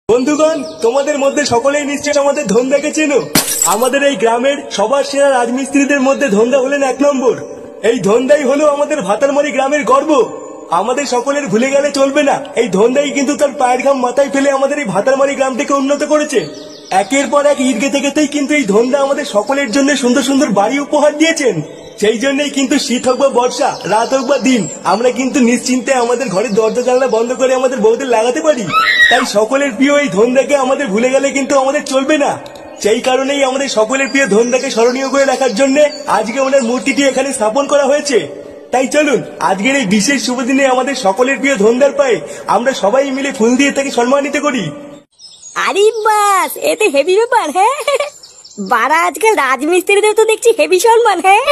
বন্ধুগণ, তোমাদের মধ্যে সকলেই নিশ্চয়ই আমাদের ধন্দাকে চেনো। আমাদের এই গ্রামের সবার সেরা রাজমিস্ত্রিদের মধ্যে ধন্দা হলেন এক নম্বর। এই ধন্দাই হলো আমাদের ভাতারমারি গ্রামের গর্ব। আমাদের সকলের ভুলে গেলে চলবে না, এই ধন্দাই কিন্তু তার পায়ের ঘাম মাথায় ফেলে আমাদের এই ভাতারমারি গ্রামটিকে উন্নত করেছে। একের পর এক ইট গেঁথে গেঁথেই কিন্তু এই ধন্দা আমাদের সকলের জন্য সুন্দর সুন্দর বাড়ি উপহার দিয়েছেন। সেই জন্যই কিন্তু শীত হোক বা বর্ষা, রাত হোক বা দিন, আমরা কিন্তু নিশ্চিন্তে আমাদের ঘরের দরজা জানলা বন্ধ করে আমাদের বউদের লাগাতে পারি। তাই সকলের প্রিয় এই ধন্দাকে আমাদের ভুলে গেলে কিন্তু আমাদের চলবে না। সেই কারণেই আমাদের সকলের প্রিয় ধন্দাকে স্মরণীয় করে রাখার জন্য আজকে ওনার মূর্তিটি এখানে স্থাপন করা হয়েছে। তাই চলুন আজকের এই বিশেষ শুভ দিনে আমাদের সকলের প্রিয় ধন্দার পায়ে আমরা সবাই মিলে ফুল দিয়ে তাকে সম্মানিত করি। আরে বাস, এতে হেভি ব্যাপার। হ্যাঁ, বারা আজকাল রাজমিস্ত্রিদের তো দেখছি হেভি সম্মান। হ্যাঁ,